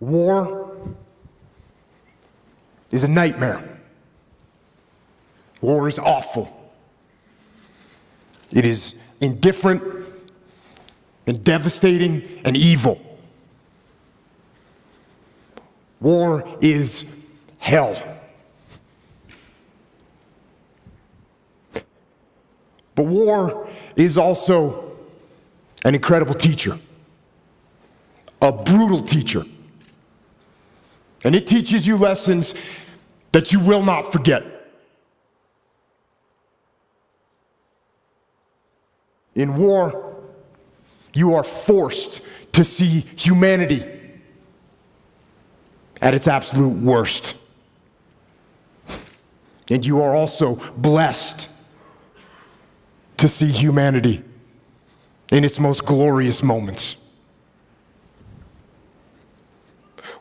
War is a nightmare. War is awful. It is indifferent and devastating and evil. War is hell. But war is also an incredible teacher, a brutal teacher. And it teaches you lessons that you will not forget. In war, you are forced to see humanity at its absolute worst. And you are also blessed to see humanity in its most glorious moments.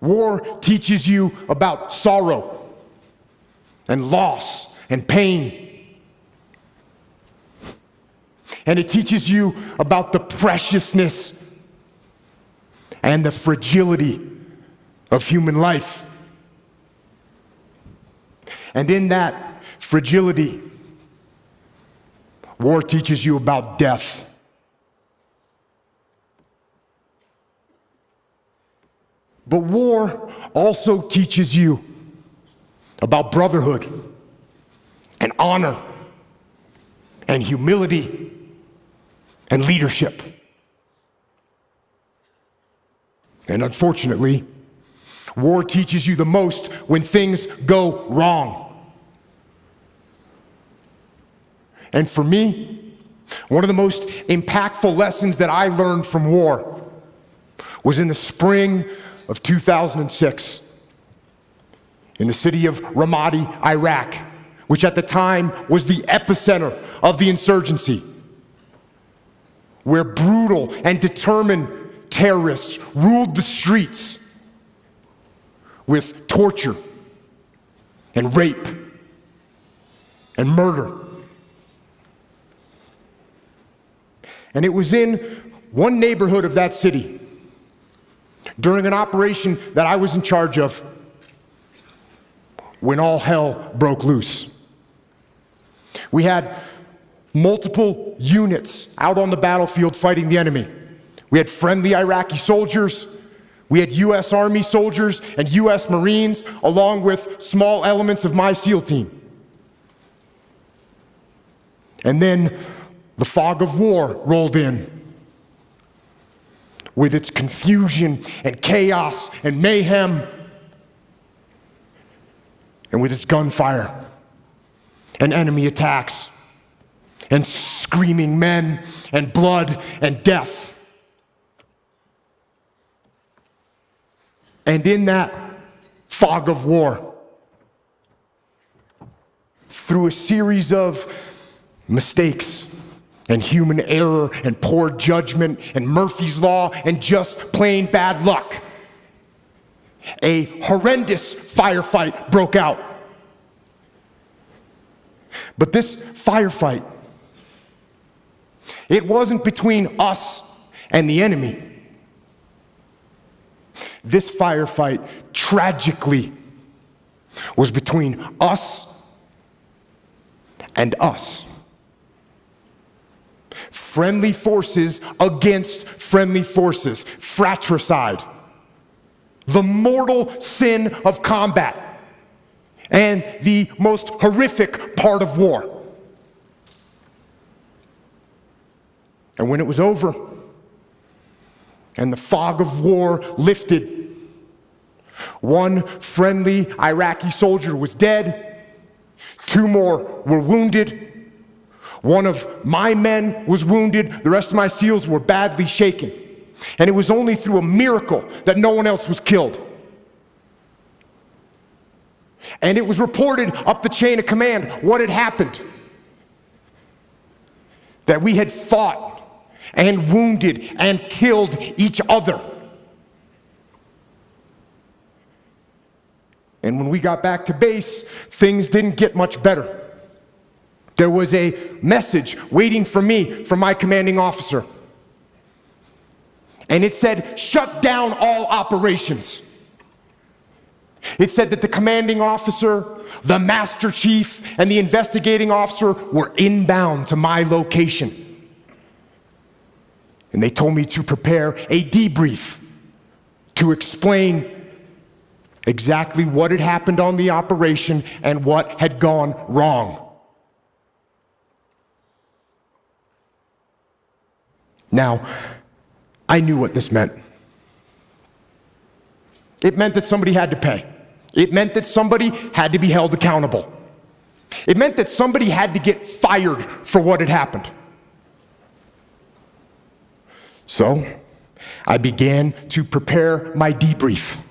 War teaches you about sorrow and loss and pain. And it teaches you about the preciousness and the fragility of human life. And in that fragility, war teaches you about death. But war also teaches you about brotherhood and honor and humility and leadership. And unfortunately, war teaches you the most when things go wrong. And for me, one of the most impactful lessons that I learned from war was in the spring of 2006 in the city of Ramadi, Iraq, which at the time was the epicenter of the insurgency, where brutal and determined terrorists ruled the streets with torture and rape and murder. And it was in one neighborhood of that city, during an operation that I was in charge of, when all hell broke loose. We had multiple units out on the battlefield fighting the enemy. We had friendly Iraqi soldiers, we had U.S. Army soldiers and U.S. Marines, along with small elements of my SEAL team. And then the fog of war rolled in, with its confusion and chaos and mayhem, and with its gunfire and enemy attacks and screaming men and blood and death. And in that fog of war, through a series of mistakes and human error and poor judgment and Murphy's Law and just plain bad luck, a horrendous firefight broke out. But this firefight, it wasn't between us and the enemy. This firefight, tragically, was between us and us. Friendly forces against friendly forces, fratricide, the mortal sin of combat, and the most horrific part of war. And when it was over, and the fog of war lifted, one friendly Iraqi soldier was dead, 2 more were wounded. One of my men was wounded. The rest of my SEALs were badly shaken. And it was only through a miracle that no one else was killed. And it was reported up the chain of command what had happened. That we had fought and wounded and killed each other. And when we got back to base, things didn't get much better. There was a message waiting for me from my commanding officer. And it said, shut down all operations. It said that the commanding officer, the master chief, and the investigating officer were inbound to my location. And they told me to prepare a debrief to explain exactly what had happened on the operation and what had gone wrong. Now, I knew what this meant. It meant that somebody had to pay. It meant that somebody had to be held accountable. It meant that somebody had to get fired for what had happened. So, I began to prepare my debrief.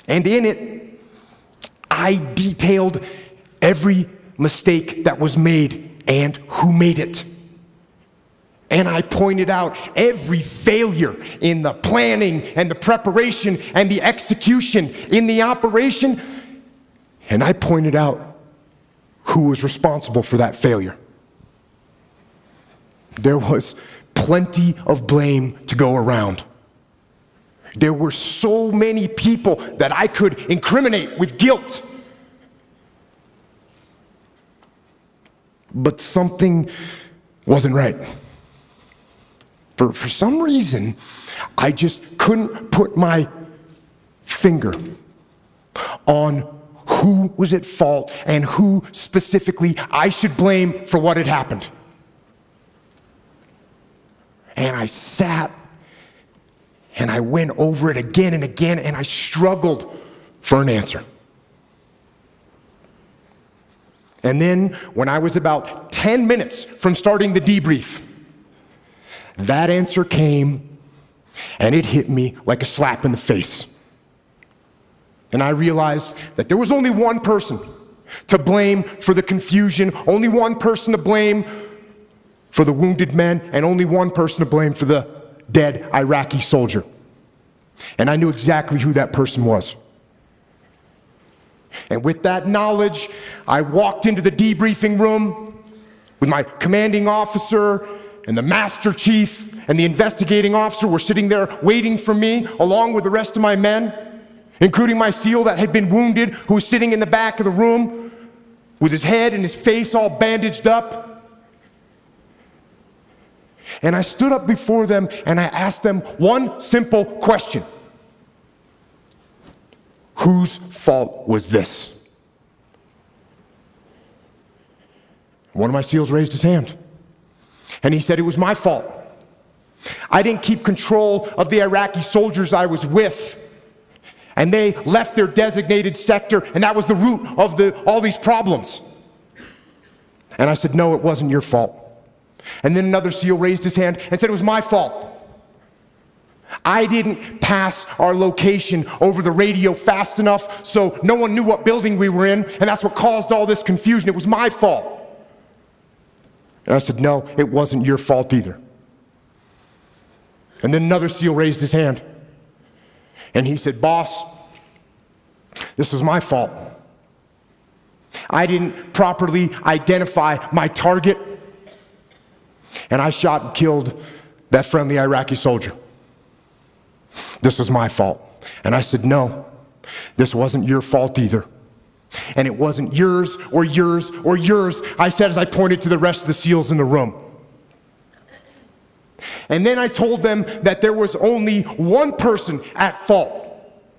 And in it, I detailed every mistake that was made and who made it. And I pointed out every failure in the planning and the preparation and the execution in the operation. And I pointed out who was responsible for that failure. There was plenty of blame to go around. There were so many people that I could incriminate with guilt. But something wasn't right. For some reason, I just couldn't put my finger on who was at fault and who specifically I should blame for what had happened. And I sat and I went over it again and again, and I struggled for an answer. And then, when I was about 10 minutes from starting the debrief, that answer came, and it hit me like a slap in the face. And I realized that there was only one person to blame for the confusion, only one person to blame for the wounded men, and only one person to blame for the dead Iraqi soldier. And I knew exactly who that person was. And with that knowledge, I walked into the debriefing room with my commanding officer, and the master chief and the investigating officer were sitting there waiting for me, along with the rest of my men, including my SEAL that had been wounded, who was sitting in the back of the room with his head and his face all bandaged up. And I stood up before them and I asked them one simple question. Whose fault was this? One of my SEALs raised his hand. And he said, it was my fault. I didn't keep control of the Iraqi soldiers I was with. And they left their designated sector, and that was the root of all these problems. And I said, no, it wasn't your fault. And then another SEAL raised his hand and said, it was my fault. I didn't pass our location over the radio fast enough so no one knew what building we were in, and that's what caused all this confusion. It was my fault. And I said, no, it wasn't your fault either. And then another SEAL raised his hand. And he said, boss, this was my fault. I didn't properly identify my target, and I shot and killed that friendly Iraqi soldier. This was my fault. And I said, no, this wasn't your fault either. And it wasn't yours or yours or yours, I said as I pointed to the rest of the SEALs in the room. And then I told them that there was only one person at fault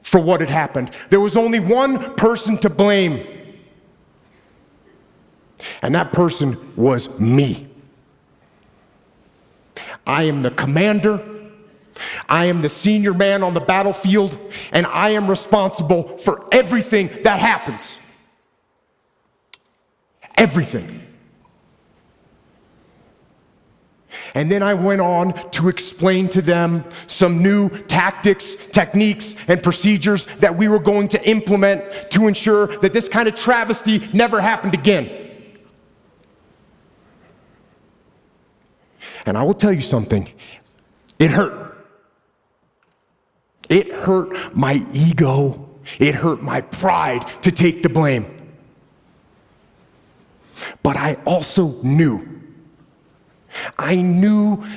for what had happened. There was only one person to blame. And that person was me. I am the commander. I am the senior man on the battlefield, and I am responsible for everything that happens. Everything. And then I went on to explain to them some new tactics, techniques, and procedures that we were going to implement to ensure that this kind of travesty never happened again. And I will tell you something, it hurt. It hurt my ego. It hurt my pride to take the blame. But I also knew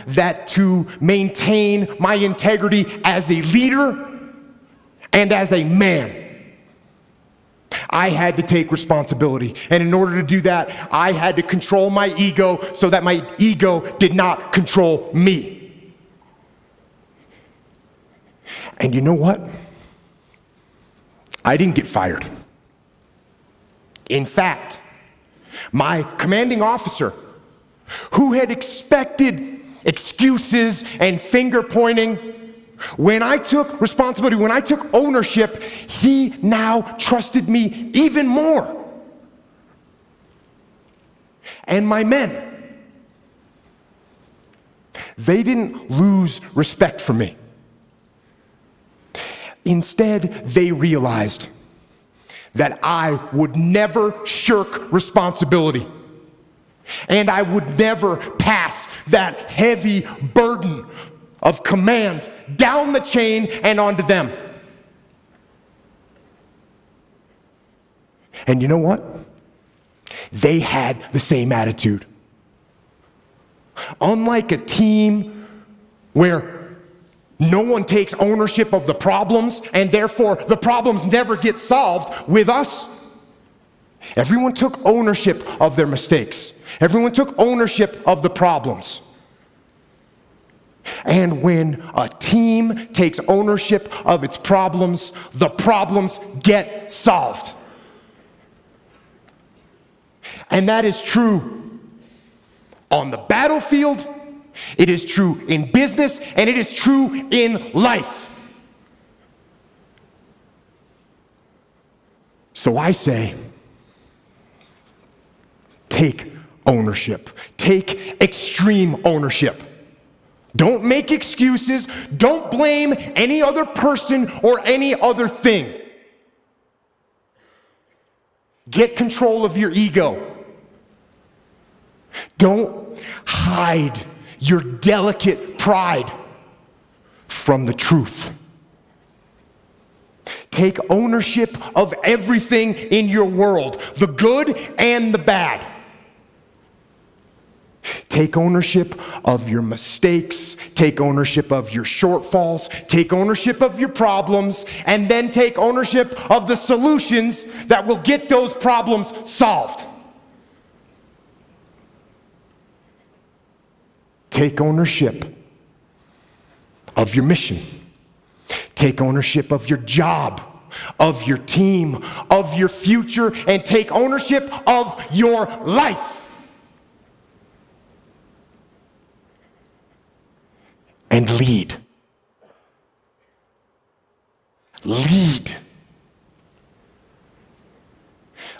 that to maintain my integrity as a leader, And as a man, I had to take responsibility. And in order to do that, I had to control my ego so that my ego did not control me. And you know what? I didn't get fired. In fact, my commanding officer, who had expected excuses and finger pointing, when I took responsibility, when I took ownership, he now trusted me even more. And my men, they didn't lose respect for me. Instead, they realized that I would never shirk responsibility, and I would never pass that heavy burden of command down the chain and onto them. And you know what? They had the same attitude. Unlike a team where no one takes ownership of the problems and therefore the problems never get solved, with us, everyone took ownership of their mistakes. Everyone took ownership of the problems. And when a team takes ownership of its problems, the problems get solved. And that is true on the battlefield, it is true in business, and it is true in life. So I say, take ownership. Take extreme ownership. Don't make excuses. Don't blame any other person or any other thing. Get control of your ego. Don't hide your delicate pride from the truth. Take ownership of everything in your world, the good and the bad. Take ownership of your mistakes, take ownership of your shortfalls, take ownership of your problems, and then take ownership of the solutions that will get those problems solved. Take ownership of your mission. Take ownership of your job, of your team, of your future, and take ownership of your life. And lead. Lead.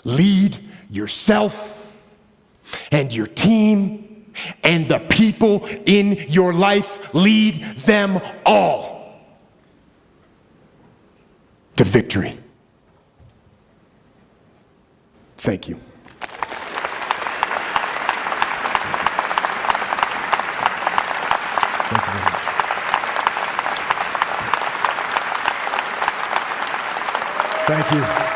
Lead yourself and your team and the people in your life. Lead them all to victory. Thank you. Thank you very much. Thank you.